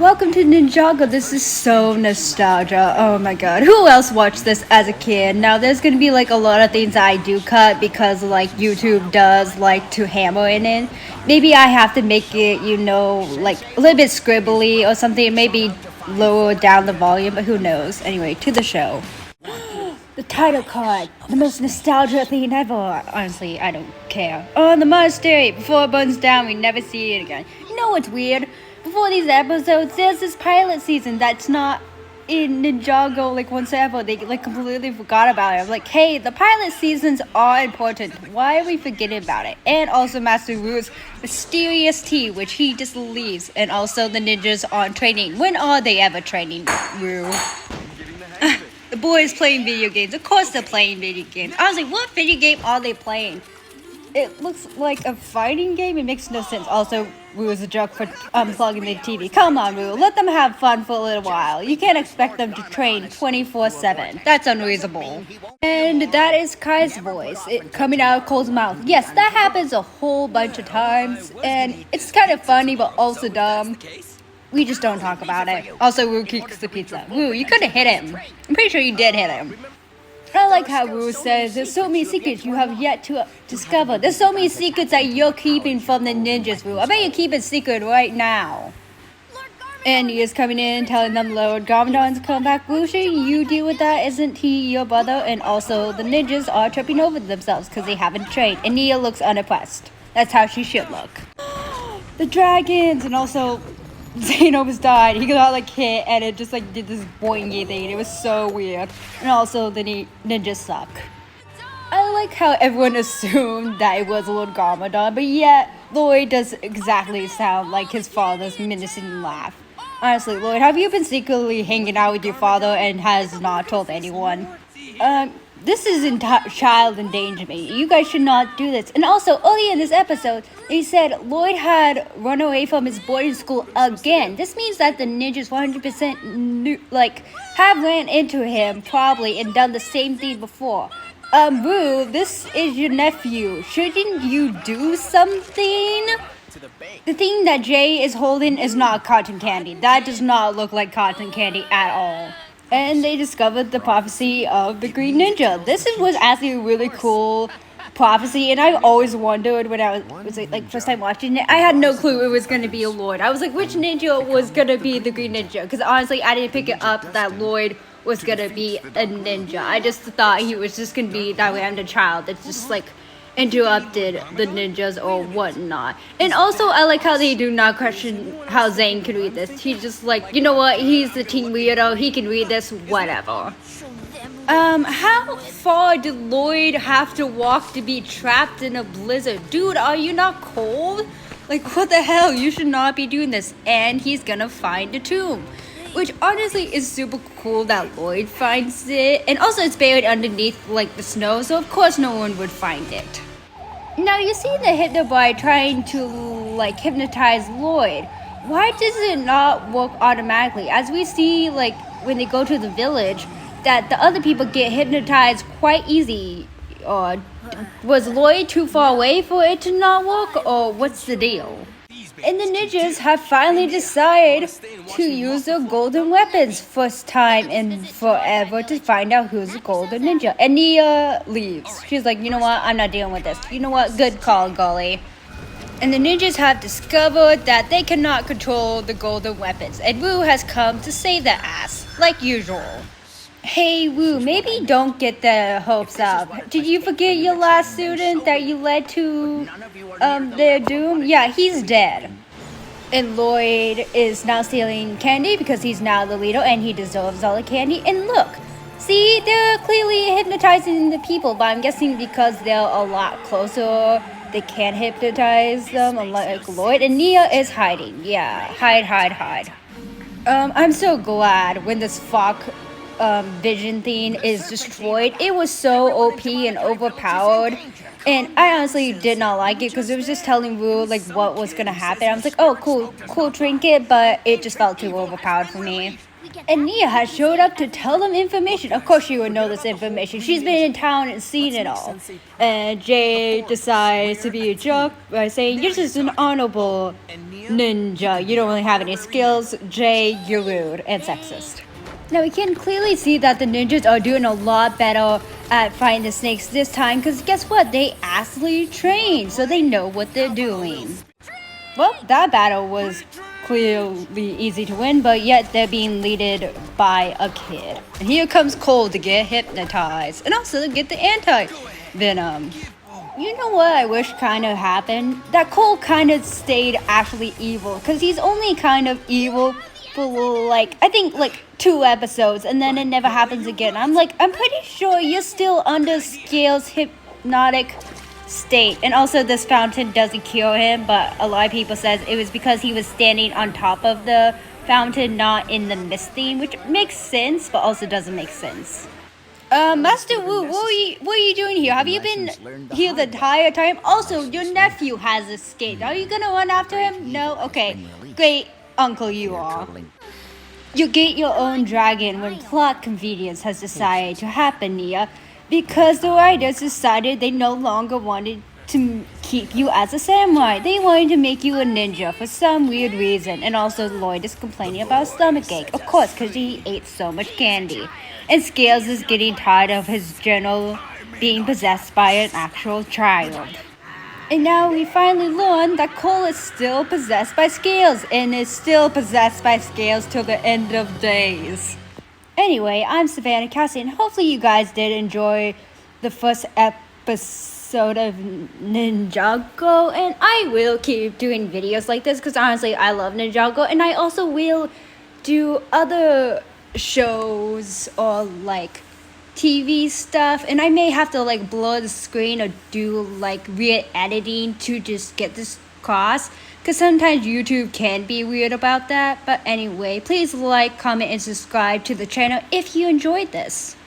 Welcome to Ninjago. This is so nostalgia. Oh my god. Who else watched this as a kid? Now there's gonna be like a lot of things I do cut because like YouTube does like to hammer in it. Maybe I have to make it, like a little bit scribbly or something. Maybe lower down the volume, but who knows? Anyway, to the show. The title card, the most nostalgia thing ever. Honestly, I don't care. On the monastery, before it burns down, we never see it again. You know what's weird? Before these episodes, there's this pilot season that's not in Ninjago like whatsoever. They like completely forgot about it. I'm like, hey, the pilot seasons are important. Why are we forgetting about it? And also Master Wu's mysterious tea, which he just leaves. And also the ninjas aren't training. When are they ever training, Wu? The boys playing video games. Of course they're playing video games. I was like, what video game are they playing? It looks like a fighting game. It makes no sense. Also, Wu is a joke for unplugging the TV. Come on, Wu. Let them have fun for a little while. You can't expect them to train 24/7. That's unreasonable. And that is Kai's voice. It coming out of Cole's mouth. Yes, that happens a whole bunch of times. And it's kind of funny, but also dumb. We just don't talk about it. Also, Wu kicks the pizza. Wu, you could have hit him. I'm pretty sure you did hit him. I like how Wu says, there's so many secrets you have yet to discover. There's so many secrets that you're keeping from the ninjas, Wu. I bet you keep a secret right now. And he is coming in, telling them Lord Garmadon's come back. Wu, shouldn't you deal with that? Isn't he your brother? And also, the ninjas are tripping over themselves because they haven't trained. And Nia looks unimpressed. That's how she should look. The dragons! And also, Zane almost died. He got like hit and it just like did this boingy thing. It was so weird. And also the ninjas suck. I like how everyone assumed that it was Lord Garmadon, but yet Lloyd does exactly sound like his father's menacing laugh. Honestly, Lloyd, have you been secretly hanging out with your father and has not told anyone? This is child endangerment. You guys should not do this. And also, earlier in this episode, they said Lloyd had run away from his boarding school again. This means that the ninjas 100% have ran into him probably and done the same thing before. Wu, this is your nephew. Shouldn't you do something? The thing that Jay is holding is not cotton candy. That does not look like cotton candy at all. And they discovered the prophecy of the Green Ninja. This was actually a really cool prophecy, and I always wondered when I was like first time watching it. I had no clue it was going to be a Lloyd. I was like, which ninja was going to be the Green Ninja? Because honestly, I didn't pick it up that Lloyd was going to be a ninja. I just thought he was just going to be that random child that's just like interrupted the ninjas or whatnot. And also I like how they do not question how Zane can read this. He's just like, you know what, he's the teen weirdo, he can read this, whatever. How far did Lloyd have to walk to be trapped in a blizzard? Dude, are you not cold? Like, what the hell? You should not be doing this. And he's gonna find a tomb, which honestly is super cool that Lloyd finds it. And also it's buried underneath like the snow, so of course no one would find it. Now you see the hypnoboy trying to like hypnotize Lloyd. Why does it not work automatically? As we see like when they go to the village, that the other people get hypnotized quite easy. Or was Lloyd too far away for it to not work, or what's the deal? And the ninjas have finally decided to use their golden weapons first time in forever to find out who's the golden ninja. And Nia leaves. She's like, you know what, I'm not dealing with this. You know what, good call, Gully. And the ninjas have discovered that they cannot control the golden weapons. And Wu has come to save their ass, like usual. Hey Wu, maybe don't get the hopes up. Did you forget your last student that you led to their doom? Yeah, he's dead. And Lloyd is now stealing candy because he's now the leader and he deserves all the candy. And look, see, they're clearly hypnotizing the people, but I'm guessing because they're a lot closer, they can't hypnotize them, unlike Lloyd. And Nia is hiding. Yeah, hide. I'm so glad when this Fox vision thing is destroyed. It was so OP and overpowered, and I honestly did not like it because it was just telling Wu like what was gonna happen. I was like, oh, cool trinket, but it just felt too overpowered for me. And Nia has showed up to tell them information. Of course she would know this information. She's been in town and seen it all. And Jay decides to be a jerk by saying, "You're just an honorable ninja. You don't really have any skills. Jay, you're rude and sexist." Now we can clearly see that the ninjas are doing a lot better at fighting the snakes this time, because guess what? They actually train, so they know what they're doing. Well, that battle was clearly easy to win, but yet they're being leaded by a kid. And here comes Cole to get hypnotized and also to get the anti-venom. You know what I wish kind of happened? That Cole kind of stayed actually evil, because he's only kind of evil for I think 2 episodes, and then it never happens again. I'm pretty sure you're still under Scales' hypnotic state. And also this fountain doesn't cure him, but a lot of people says it was because he was standing on top of the fountain, not in the mist theme, which makes sense, but also doesn't make sense. Master Wu, what are you doing here? Have you been here the entire time? Also, your nephew has escaped. Are you gonna run after him? No? Okay. Great uncle you are. You get your own dragon when plot convenience has decided to happen, Nia, because the writers decided they no longer wanted to keep you as a samurai. They wanted to make you a ninja for some weird reason. And also Lloyd is complaining about stomachache, of course, because he ate so much candy. And Scales is getting tired of his general being possessed by an actual child. And now we finally learn that Cole is still possessed by Scales, and is still possessed by Scales till the end of days. Anyway, I'm Savannah Cassie, and hopefully you guys did enjoy the first episode of Ninjago, and I will keep doing videos like this, because honestly, I love Ninjago, and I also will do other shows or TV stuff, and I may have to blur the screen or do weird editing to just get this across, because sometimes YouTube can be weird about that. But anyway, please comment and subscribe to the channel if you enjoyed this.